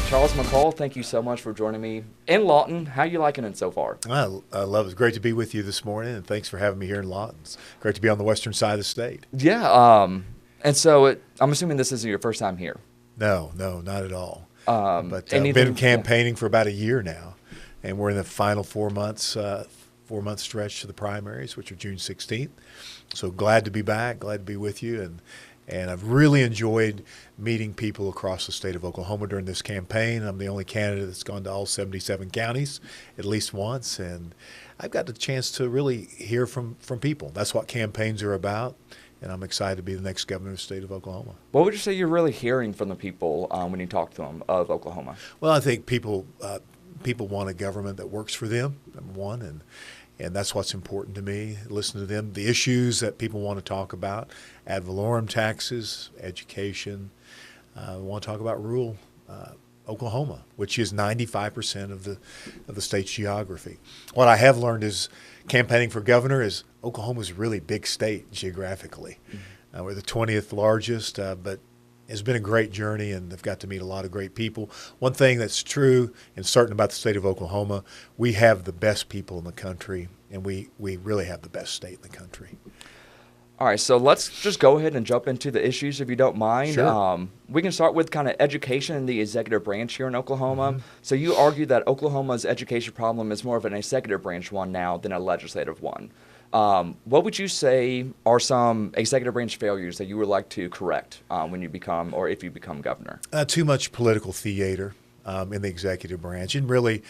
Charles McCall, thank you so much for joining me in Lawton. How you liking it so far? I love it. It's great to be with you this morning, and thanks for having me here in Lawton. It's great to be on the western side of the state. Yeah, and so I'm assuming this isn't your first time here. No, not at all. But anything- I've been campaigning for about a year now, and we're in the final 4 month stretch to the primaries, which are June 16th. So glad to be back, glad to be with you, and I've really enjoyed meeting people across the state of Oklahoma during this campaign. I'm the only candidate that's gone to all 77 counties at least once, and I've got the chance to really hear from people. That's what campaigns are about, and I'm excited to be the next governor of the state of Oklahoma. What would you say you're really hearing from the people when you talk to them of Oklahoma? Well, I think people want a government that works for them, number one, and that's what's important to me. Listen to them. The issues that people want to talk about: ad valorem taxes, education. We want to talk about rural Oklahoma, which is 95% of the state's geography. What I have learned is campaigning for governor is Oklahoma's a really big state geographically. Mm-hmm. We're the 20th largest, but it's been a great journey, and I've got to meet a lot of great people. One thing that's true and certain about the state of Oklahoma, we have the best people in the country, and we really have the best state in the country. All right, so let's just go ahead and jump into the issues if you don't mind. Sure. We can start with kind of education in the executive branch here in Oklahoma. Mm-hmm. So you argue that Oklahoma's education problem is more of an executive branch one now than a legislative one. What would you say are some executive branch failures that you would like to correct when you become, or if you become governor? Too much political theater in the executive branch, and really,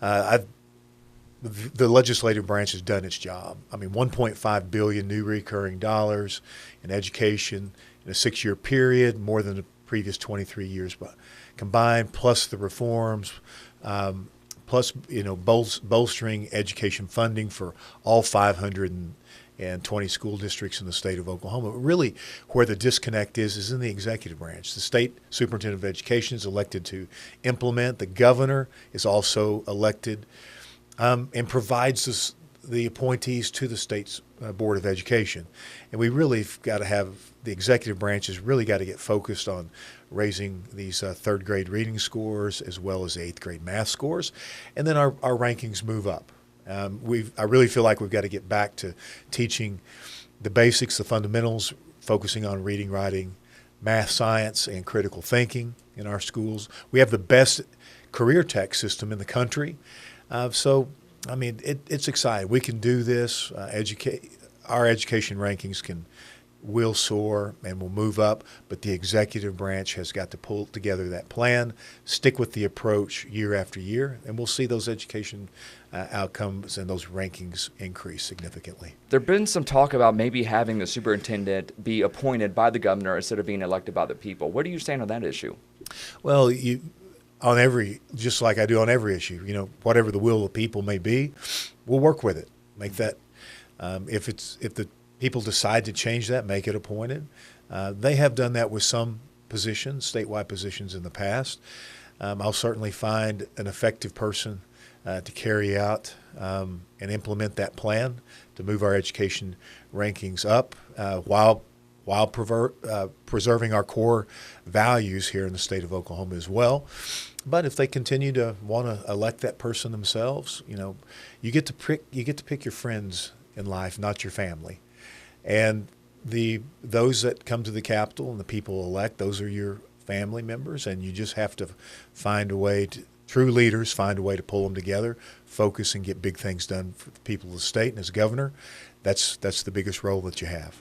the legislative branch has done its job. I mean, $1.5 billion new recurring dollars in education in a 6-year period, more than the previous 23 years combined, plus the reforms, plus bolstering education funding for all 520 school districts in the state of Oklahoma. Really, where the disconnect is in the executive branch. The state superintendent of education is elected to implement. The governor is also elected and provides the appointees to the state's Board of Education. And we really got to have the executive branch has really got to get focused on raising these third grade reading scores as well as 8th grade math scores. And then our rankings move up. I really feel like we've got to get back to teaching the basics, the fundamentals, focusing on reading, writing, math, science, and critical thinking in our schools. We have the best career tech system in the country. So, I mean, it's exciting. We can do this. Our education rankings will soar and will move up, but the executive branch has got to pull together that plan, stick with the approach year after year, and we'll see those education outcomes and those rankings increase significantly. There's been some talk about maybe having the superintendent be appointed by the governor instead of being elected by the people. Where do you stand on that issue? Well, just like I do on every issue, whatever the will of the people may be, we'll work with it. Make that, if the people decide to change that, make it appointed. They have done that with some positions, statewide positions in the past. I'll certainly find an effective person to carry out and implement that plan to move our education rankings up while preserving our core values here in the state of Oklahoma as well. But if they continue to want to elect that person themselves, you get to pick your friends in life, not your family. And those that come to the Capitol and the people elect, those are your family members, and you just have to find a way to. True leaders find a way to pull them together, focus, and get big things done for the people of the state. And as governor, that's the biggest role that you have.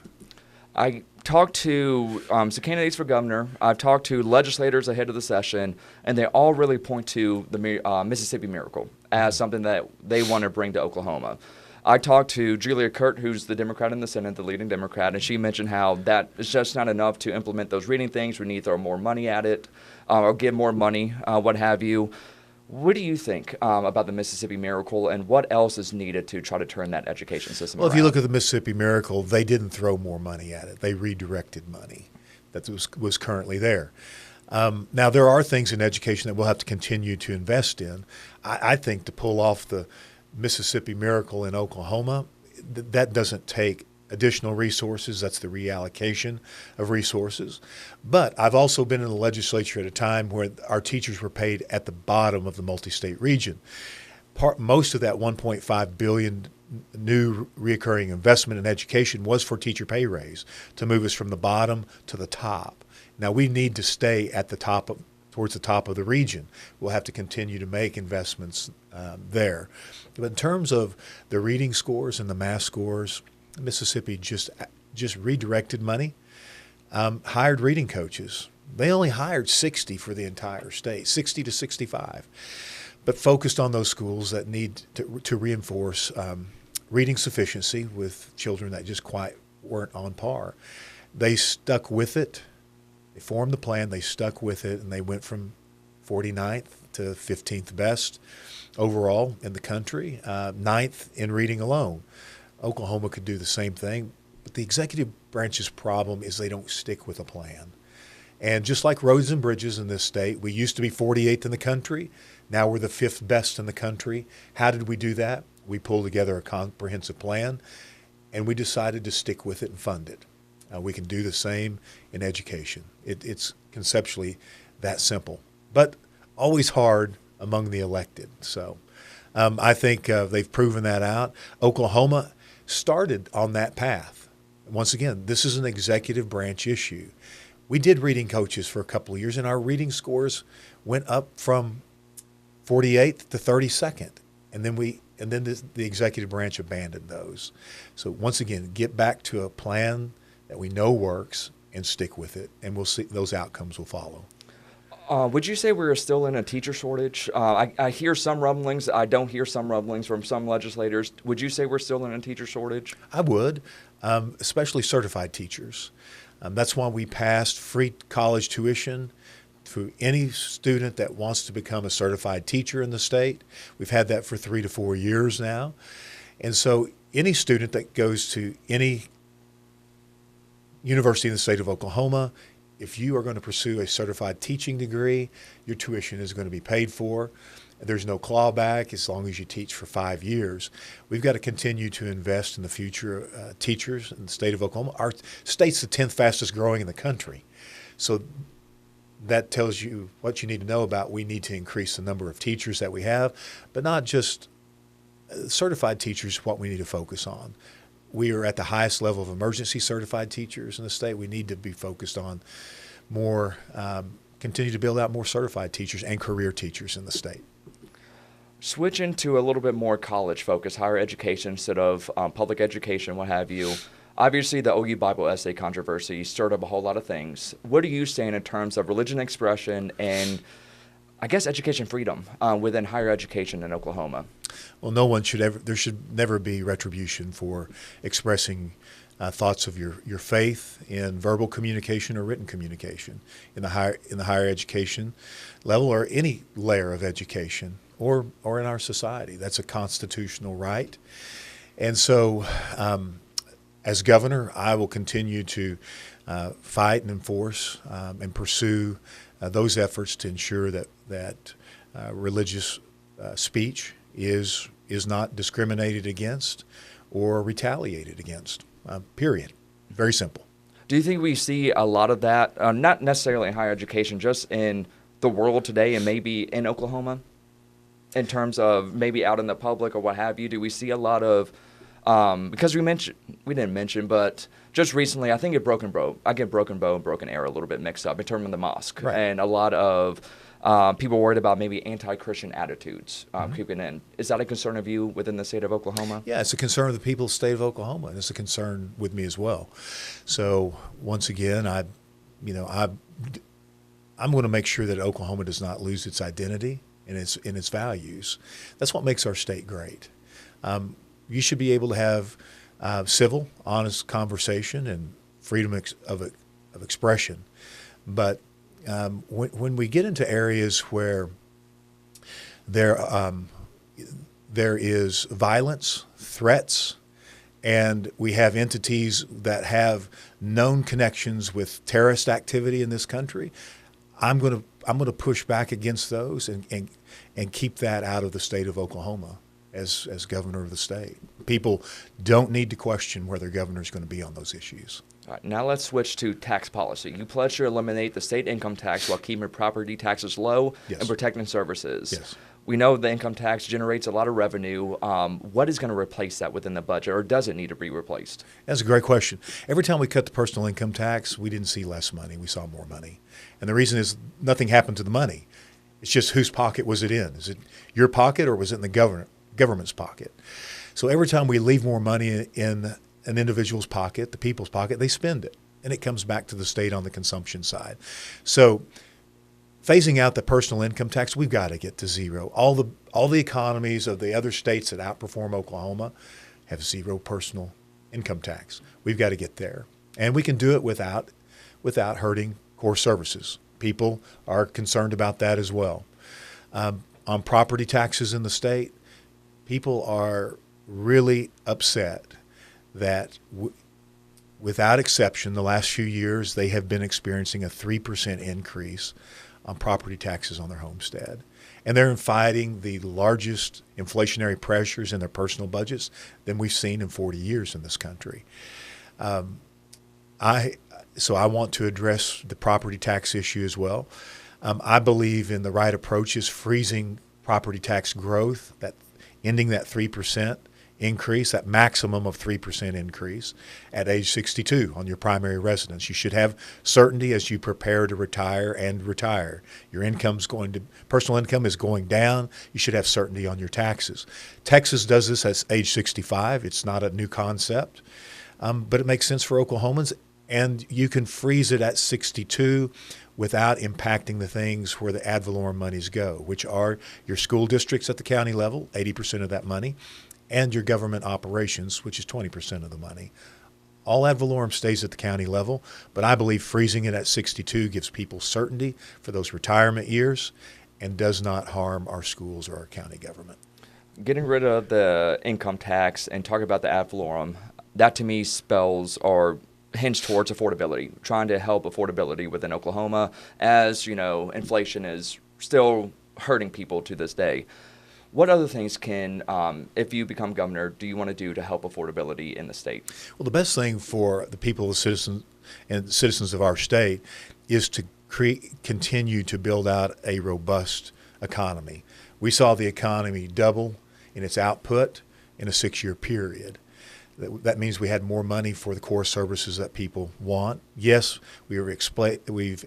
I talked to some candidates for governor. I've talked to legislators ahead of the session, and they all really point to the Mississippi Miracle as something that they want to bring to Oklahoma. I talked to Julia Kurt, who's the Democrat in the Senate, the leading Democrat, and she mentioned how that is just not enough to implement those reading things. We need to throw more money at it or give more money, what have you. What do you think about the Mississippi Miracle, and what else is needed to try to turn that education system around? Well, if you look at the Mississippi Miracle, they didn't throw more money at it. They redirected money that was currently there. Now, there are things in education that we'll have to continue to invest in. I think to pull off the Mississippi Miracle in Oklahoma, that doesn't take additional resources. That's the reallocation of resources. But I've also been in the legislature at a time where our teachers were paid at the bottom of the multi-state region. Most of that $1.5 billion new recurring investment in education was for teacher pay raise to move us from the bottom to the top. Now we need to stay at the top towards the top of the region. We'll have to continue to make investments there. But in terms of the reading scores and the math scores, Mississippi just redirected money, hired reading coaches. They only hired 60 for the entire state, 60 to 65, but focused on those schools that need to reinforce reading sufficiency with children that just quite weren't on par. They stuck with it. They formed the plan, they stuck with it, and they went from 49th to 15th best overall in the country, 9th in reading alone. Oklahoma could do the same thing, but the executive branch's problem is they don't stick with a plan. And just like roads and bridges in this state, we used to be 48th in the country. Now we're the 5th best in the country. How did we do that? We pulled together a comprehensive plan, and we decided to stick with it and fund it. We can do the same in education. It's conceptually that simple, but always hard among the elected. So I think they've proven that out. Oklahoma started on that path. Once again, this is an executive branch issue. We did reading coaches for a couple of years, and our reading scores went up from 48th to 32nd, and then the executive branch abandoned those. So once again, get back to a plan that we know works and stick with it, and we'll see those outcomes will follow. Would you say we're still in a teacher shortage? I hear some rumblings. I don't hear some rumblings from some legislators. Would you say we're still in a teacher shortage? I would, especially certified teachers. That's why we passed free college tuition for any student that wants to become a certified teacher in the state. We've had that for 3 to 4 years now. And so any student that goes to any university in the state of Oklahoma, if you are going to pursue a certified teaching degree, your tuition is going to be paid for. There's no clawback as long as you teach for 5 years. We've got to continue to invest in the future teachers in the state of Oklahoma. Our state's the 10th fastest growing in the country. So that tells you what you need to know about. We need to increase the number of teachers that we have, but not just certified teachers, what we need to focus on. We are at the highest level of emergency certified teachers in the state. We need to be focused on more, continue to build out more certified teachers and career teachers in the state. Switching to a little bit more college focus, higher education instead of public education, what have you. Obviously, the OU Bible essay controversy stirred up a whole lot of things. What are you saying in terms of religion expression and, I guess, education freedom within higher education in Oklahoma? Well, there should never be retribution for expressing thoughts of your faith in verbal communication or written communication in the higher education level or any layer of education or in our society. That's a constitutional right. And so as governor, I will continue to fight and enforce and pursue those efforts to ensure that religious speech is not discriminated against or retaliated against, period. Very simple. Do you think we see a lot of that, not necessarily in higher education, just in the world today and maybe in Oklahoma, in terms of maybe out in the public or what have you? Do we see a lot of, because we didn't mention, but just recently, I think I get Broken Bow and Broken Arrow a little bit mixed up in terms of the mosque. Right. And a lot of people worried about maybe anti-Christian attitudes creeping in. Is that a concern of you within the state of Oklahoma? Yeah, it's a concern of the people of the state of Oklahoma, and it's a concern with me as well. So once again, I'm going to make sure that Oklahoma does not lose its identity and its values. That's what makes our state great. You should be able to have civil, honest conversation and freedom of expression, but when we get into areas where there is violence, threats, and we have entities that have known connections with terrorist activity in this country, I'm going to push back against those and keep that out of the state of Oklahoma. as governor of the state. People don't need to question where their governor is going to be on those issues. All right, now let's switch to tax policy. You pledge to eliminate the state income tax while keeping property taxes low Yes. and protecting services. Yes. We know the income tax generates a lot of revenue. What is going to replace that within the budget, or does it need to be replaced? That's a great question. Every time we cut the personal income tax, we didn't see less money. We saw more money. And the reason is nothing happened to the money. It's just whose pocket was it in? Is it your pocket or was it in the government's pocket? So every time we leave more money in an individual's pocket, the people's pocket, they spend it. And it comes back to the state on the consumption side. So phasing out the personal income tax, we've got to get to zero. All the economies of the other states that outperform Oklahoma have zero personal income tax. We've got to get there. And we can do it without hurting core services. People are concerned about that as well. On property taxes in the state, people are really upset that without exception, the last few years, they have been experiencing a 3% increase on property taxes on their homestead. And they're fighting the largest inflationary pressures in their personal budgets than we've seen in 40 years in this country. So I want to address the property tax issue as well. I believe in the right approach is freezing property tax growth, ending that 3% increase, that maximum of 3% increase at age 62 on your primary residence. You should have certainty as you prepare to retire and retire. Your personal income is going down. You should have certainty on your taxes. Texas does this at age 65. It's not a new concept, but it makes sense for Oklahomans. And you can freeze it at 62 without impacting the things where the ad valorem monies go, which are your school districts at the county level, 80% of that money, and your government operations, which is 20% of the money. All ad valorem stays at the county level, but I believe freezing it at 62 gives people certainty for those retirement years and does not harm our schools or our county government. Getting rid of the income tax and talking about the ad valorem, that to me spells or hinge towards affordability, trying to help affordability within Oklahoma, as you know, inflation is still hurting people to this day. What other things can, if you become governor, do you want to do to help affordability in the state? Well, the best thing for the people, the citizens of our state, is to continue to build out a robust economy. We saw the economy double in its output in a 6-year period. That means we had more money for the core services that people want. Yes, we've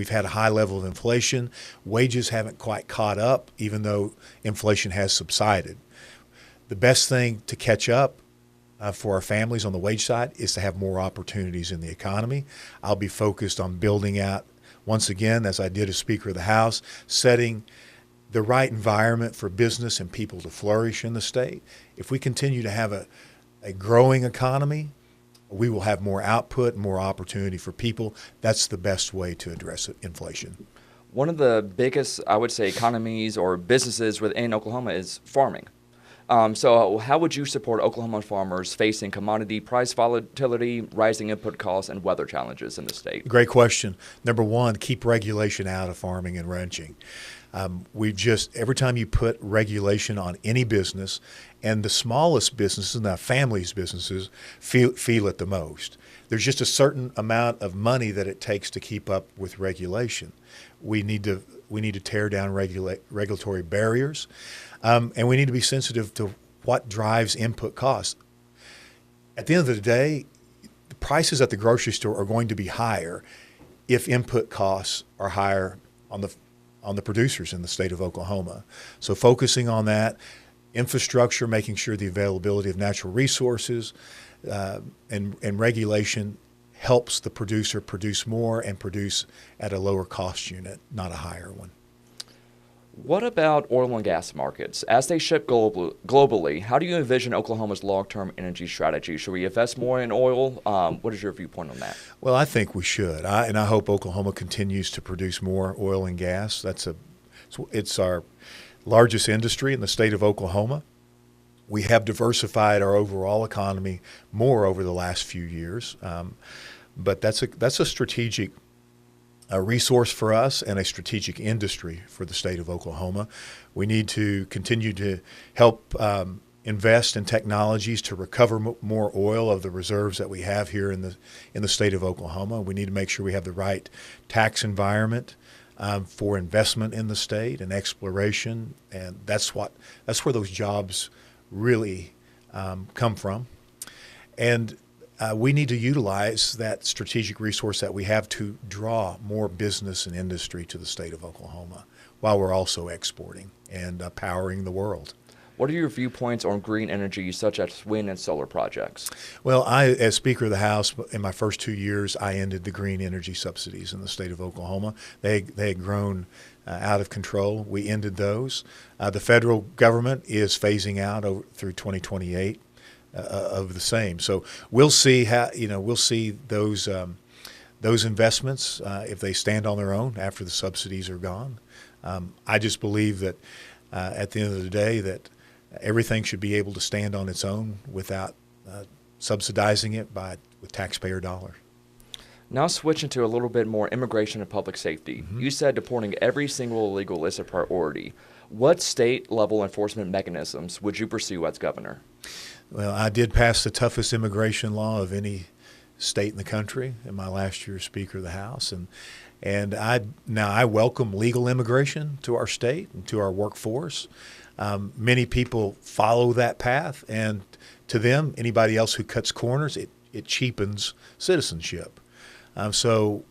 had a high level of inflation. Wages haven't quite caught up, even though inflation has subsided. The best thing to catch up for our families on the wage side is to have more opportunities in the economy. I'll be focused on building out, once again, as I did as Speaker of the House, setting the right environment for business and people to flourish in the state. If we continue to have a growing economy, we will have more output, more opportunity for people. That's the best way to address inflation. One of the biggest, I would say, economies or businesses within Oklahoma is farming. So how would you support Oklahoma farmers facing commodity price volatility, rising input costs, and weather challenges in the state? Great question. Number one, keep regulation out of farming and ranching. Every time you put regulation on any business, and the smallest businesses, and the families' businesses, feel it the most. There's just a certain amount of money that it takes to keep up with regulation. We need to tear down regulatory barriers, and we need to be sensitive to what drives input costs. At the end of the day, the prices at the grocery store are going to be higher if input costs are higher on the producers in the state of Oklahoma. So focusing on that, infrastructure, making sure the availability of natural resources and regulation helps the producer produce more and produce at a lower cost unit, not a higher one. What about oil and gas markets? As they shift globally, how do you envision Oklahoma's long-term energy strategy? Should we invest more in oil? What is your viewpoint on that? Well, I think we should. And I hope Oklahoma continues to produce more oil and gas. It's our largest industry in the state of Oklahoma. We have diversified our overall economy more over the last few years. But that's a strategic a resource for us and a strategic industry for the state of Oklahoma. We need to continue to help invest in technologies to recover more oil of the reserves that we have here in the state of Oklahoma. We need to make sure we have the right tax environment for investment in the state and exploration, and that's where those jobs really come from. And we need to utilize that strategic resource that we have to draw more business and industry to the state of Oklahoma while we're also exporting and powering the world. What are your viewpoints on green energy, such as wind and solar projects? Well, as Speaker of the House, in my first 2 years, I ended the green energy subsidies in the state of Oklahoma. They had grown out of control. We ended those. The federal government is phasing out through 2028 of the same. So we'll see we'll see those investments if they stand on their own after the subsidies are gone. I just believe that at the end of the day that everything should be able to stand on its own without subsidizing it with taxpayer dollars. Now switching to a little bit more immigration and public safety. Mm-hmm. You said deporting every single illegal is a priority. What state-level enforcement mechanisms would you pursue as governor? Well, I did pass the toughest immigration law of any state in the country in my last year as Speaker of the House, and I welcome legal immigration to our state and to our workforce. Many people follow that path, and to them, anybody else who cuts corners, it cheapens citizenship. So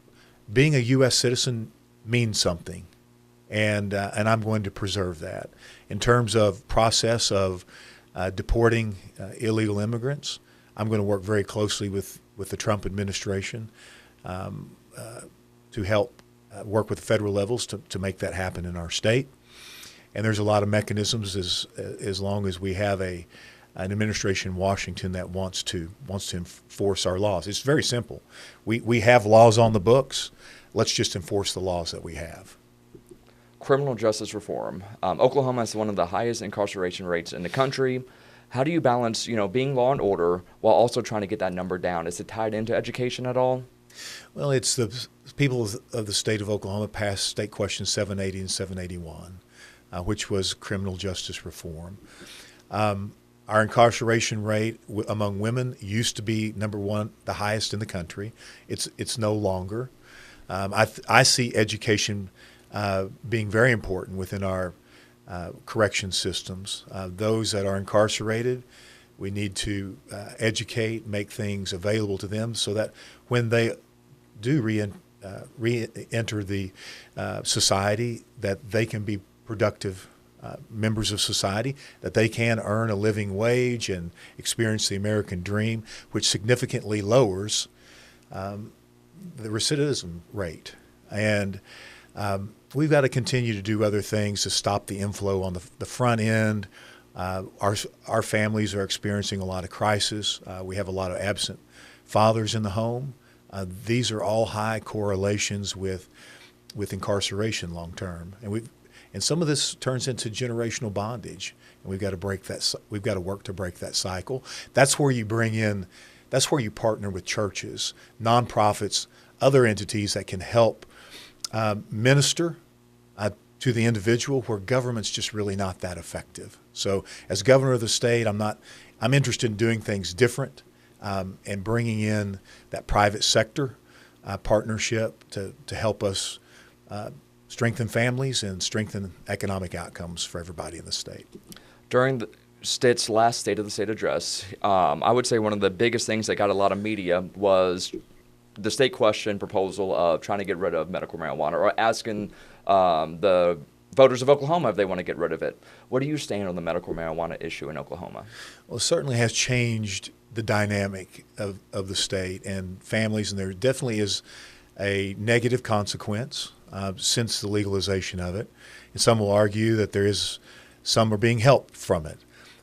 being a U.S. citizen means something, and I'm going to preserve that. In terms of process of deporting illegal immigrants, I'm going to work very closely with the Trump administration to help work with the federal levels to make that happen in our state. And there's a lot of mechanisms as long as we have an administration in Washington that wants to enforce our laws. It's very simple. We have laws on the books. Let's just enforce the laws that we have. Criminal justice reform. Oklahoma has one of the highest incarceration rates in the country. How do you balance, being law and order while also trying to get that number down? Is it tied into education at all? Well, it's the people of the state of Oklahoma passed State Question 780 and 781. Which was criminal justice reform. Our incarceration rate among women used to be number one, the highest in the country. It's no longer. I see education being very important within our correction systems. Those that are incarcerated, we need to educate, make things available to them so that when they do re-enter the society, that they can be productive members of society, that they can earn a living wage and experience the American dream, which significantly lowers the recidivism rate. And we've got to continue to do other things to stop the inflow on the front end. Our families are experiencing a lot of crisis. We have a lot of absent fathers in the home. These are all high correlations with incarceration long term, and some of this turns into generational bondage, and we've got to break that. We've got to work to break that cycle. That's where you partner with churches, nonprofits, other entities that can help minister to the individual where government's just really not that effective. So, as governor of the state, I'm interested in doing things different and bringing in that private sector partnership to help us strengthen families and strengthen economic outcomes for everybody in the state. During the state's last State of the State address, I would say one of the biggest things that got a lot of media was the state question proposal of trying to get rid of medical marijuana, or asking the voters of Oklahoma if they want to get rid of it. What do you stand on the medical marijuana issue in Oklahoma? Well, it certainly has changed the dynamic of the state and families, and there definitely is a negative consequence since the legalization of it. And some will argue that some are being helped from it.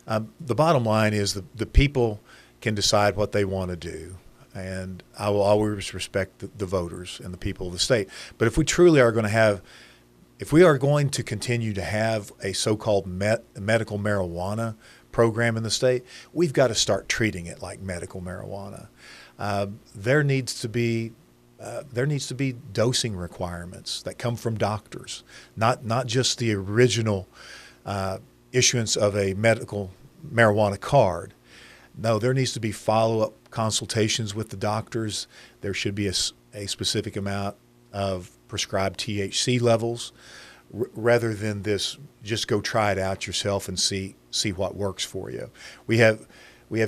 The bottom line is the people can decide what they want to do, and I will always respect the voters and the people of the state. But if we truly are going to continue to have a so-called medical marijuana program in the state, we've got to start treating it like medical marijuana. There needs to be there needs to be dosing requirements that come from doctors, not just the original issuance of a medical marijuana card. No, there needs to be follow-up consultations with the doctors. There should be a specific amount of prescribed THC levels, rather than this just go try it out yourself and see what works for you. We have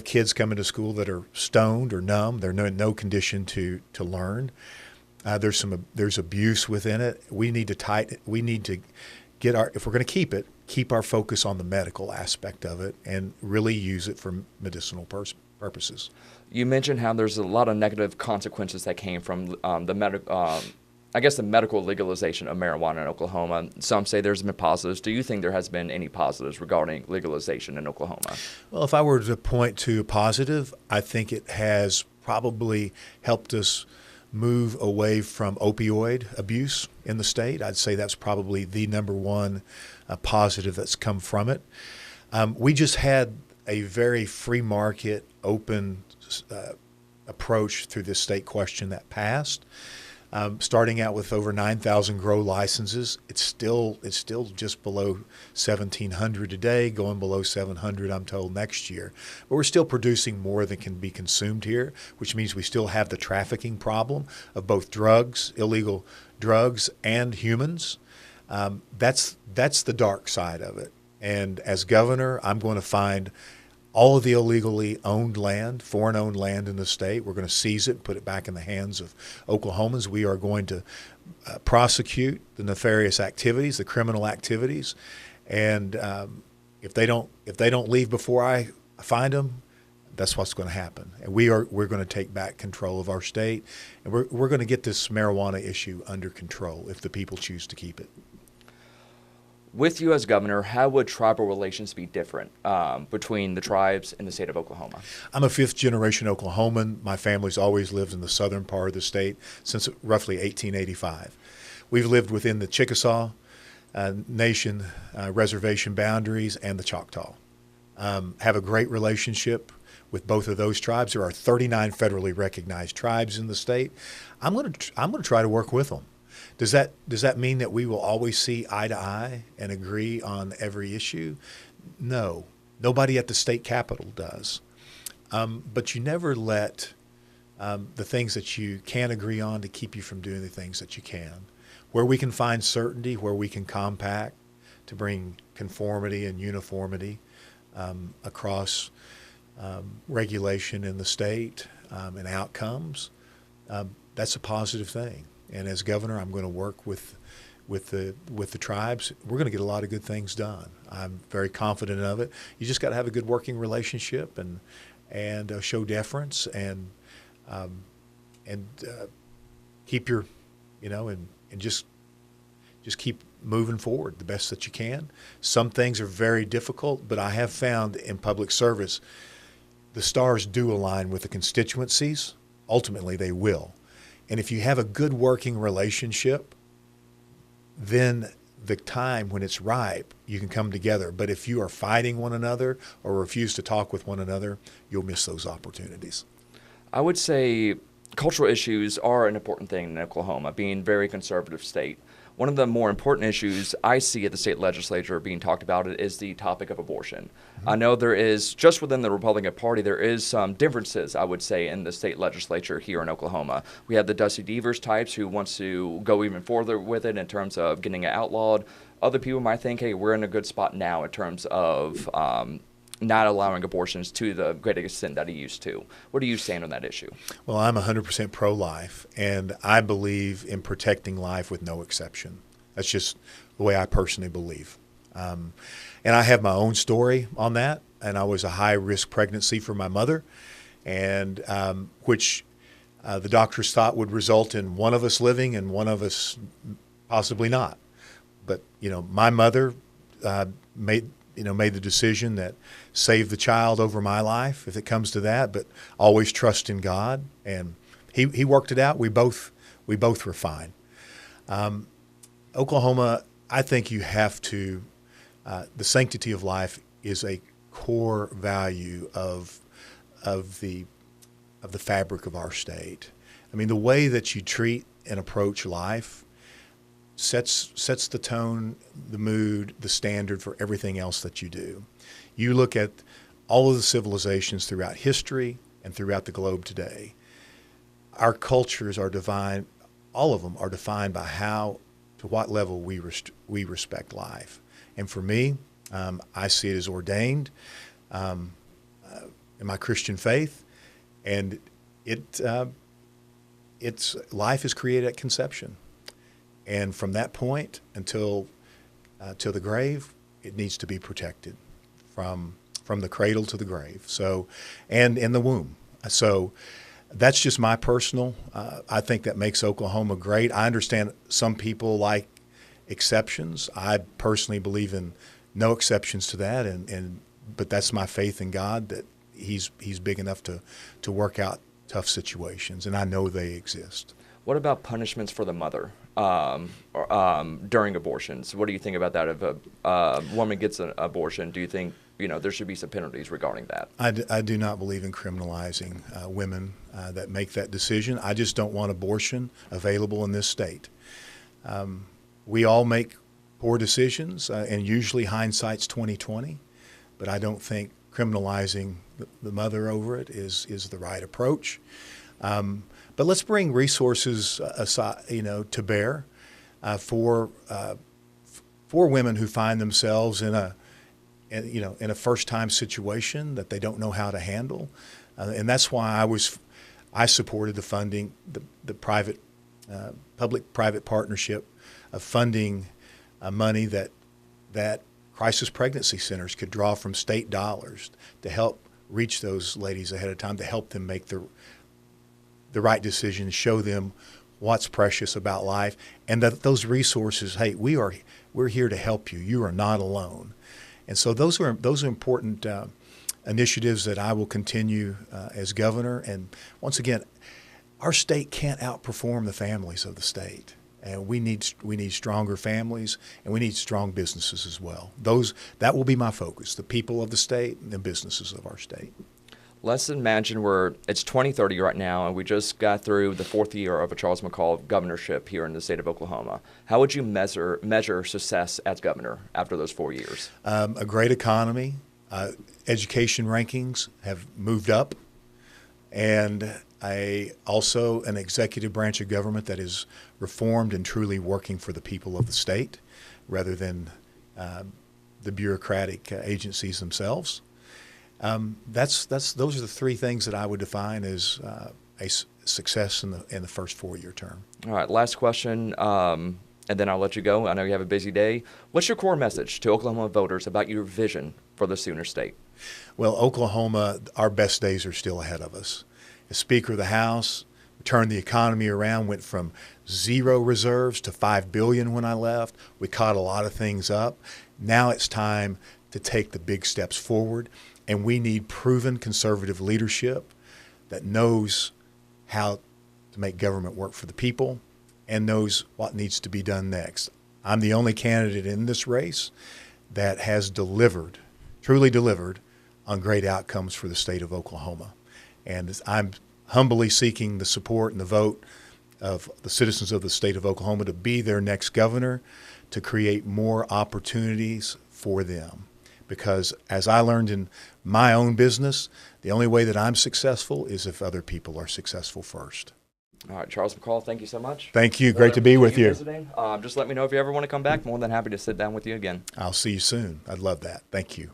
kids coming to school that are stoned or numb. They're in no condition to learn. There's abuse within it. We need to get if we're going to keep our focus on the medical aspect of it and really use it for medicinal purposes. You mentioned how there's a lot of negative consequences that came from the medical legalization of marijuana in Oklahoma. Some say there's been positives. Do you think there has been any positives regarding legalization in Oklahoma? Well, if I were to point to a positive, I think it has probably helped us move away from opioid abuse in the state. I'd say that's probably the number one positive that's come from it. We just had a very free market, open approach through this state question that passed. Starting out with over 9,000 grow licenses, it's still just below 1,700 today, going below 700, I'm told, next year. But we're still producing more than can be consumed here, which means we still have the trafficking problem of both drugs, illegal drugs, and humans. That's the dark side of it. And as governor, I'm going to find all of the illegally owned land, foreign-owned land in the state. We're going to seize it, put it back in the hands of Oklahomans. We are going to prosecute the nefarious activities, the criminal activities, and if they don't leave before I find them, that's what's going to happen. And we're going to take back control of our state, and we're going to get this marijuana issue under control if the people choose to keep it. With you as governor, how would tribal relations be different between the tribes in the state of Oklahoma? I'm a fifth-generation Oklahoman. My family's always lived in the southern part of the state since roughly 1885. We've lived within the Chickasaw Nation reservation boundaries and the Choctaw. Have a great relationship with both of those tribes. There are 39 federally recognized tribes in the state. I'm going to try to work with them. Does that mean that we will always see eye to eye and agree on every issue? No. Nobody at the state capitol does. But you never let the things that you can't agree on to keep you from doing the things that you can. Where we can find certainty, where we can compact to bring conformity and uniformity across regulation in the state and outcomes, that's a positive thing. And as governor, I'm going to work with the tribes. We're going to get a lot of good things done. I'm very confident of it. You just got to have a good working relationship and show deference and keep your, and just keep moving forward the best that you can. Some things are very difficult, but I have found in public service, the stars do align with the constituencies. Ultimately, they will. And if you have a good working relationship, then the time when it's ripe, you can come together. But if you are fighting one another or refuse to talk with one another, you'll miss those opportunities. I would say cultural issues are an important thing in Oklahoma, being a very conservative state. One of the more important issues I see at the state legislature being talked about is the topic of abortion. Mm-hmm. I know there is, just within the Republican Party, there is some differences, I would say, in the state legislature here in Oklahoma. We have the Dusty Devers types who wants to go even further with it in terms of getting it outlawed. Other people might think, hey, we're in a good spot now in terms of not allowing abortions to the great extent that he used to. What do you stand on that issue? Well, I'm 100% pro-life, and I believe in protecting life with no exception. That's just the way I personally believe. And I have my own story on that, and I was a high-risk pregnancy for my mother, and which the doctors thought would result in one of us living and one of us possibly not. But, my mother made the decision that save the child over my life if it comes to that, but always trust in God. And he worked it out. We both were fine. Oklahoma, I think you have to, the sanctity of life is a core value of the fabric of our state. I mean, the way that you treat and approach life sets the tone, the mood, the standard for everything else that you do. You look at all of the civilizations throughout history and throughout the globe today. Our cultures are defined, all of them are defined by to what level we respect life. And for me, I see it as ordained in my Christian faith, and life is created at conception. And from that point until the grave, it needs to be protected from the cradle to the grave. So, and in the womb. So that's just my personal. I think that makes Oklahoma great. I understand some people like exceptions. I personally believe in no exceptions to that, but that's my faith in God that He's big enough to work out tough situations, and I know they exist. What about punishments for the mother during abortions? What do you think about that? If a woman gets an abortion, do you think there should be some penalties regarding that? I do not believe in criminalizing women that make that decision. I just don't want abortion available in this state. We all make poor decisions, and usually hindsight's 20/20. But I don't think criminalizing the mother over it is the right approach. But let's bring resources aside, to bear for women who find themselves in a first-time situation that they don't know how to handle, and that's why I supported the funding, the private, public-private partnership of funding money that crisis pregnancy centers could draw from state dollars to help reach those ladies ahead of time, to help them make the right decision, show them what's precious about life, and that those resources, hey, we're here to help you. You are not alone. And so those are important initiatives that I will continue as governor. And once again, our state can't outperform the families of the state. And we need stronger families, and we need strong businesses as well. That will be my focus: the people of the state and the businesses of our state. Let's imagine it's 2030 right now, and we just got through the 4th year of a Charles McCall governorship here in the state of Oklahoma. How would you measure success as governor after those 4 years? A great economy. Education rankings have moved up, and also an executive branch of government that is reformed and truly working for the people of the state rather than the bureaucratic agencies themselves. Those are the three things that I would define as a success in the first 4-year term. All right, last question, and then I'll let you go. I know you have a busy day. What's your core message to Oklahoma voters about your vision for the Sooner State? Well, Oklahoma, our best days are still ahead of us. As Speaker of the House, we turned the economy around, went from 0 reserves to $5 billion when I left. We caught a lot of things up. Now it's time to take the big steps forward, and we need proven conservative leadership that knows how to make government work for the people and knows what needs to be done next. I'm the only candidate in this race that has truly delivered on great outcomes for the state of Oklahoma. And I'm humbly seeking the support and the vote of the citizens of the state of Oklahoma to be their next governor, to create more opportunities for them. Because as I learned in my own business, the only way that I'm successful is if other people are successful first. All right, Charles McCall, thank you so much. Thank you. Great to be with you. Visiting. Just let me know if you ever want to come back. More than happy to sit down with you again. I'll see you soon. I'd love that. Thank you.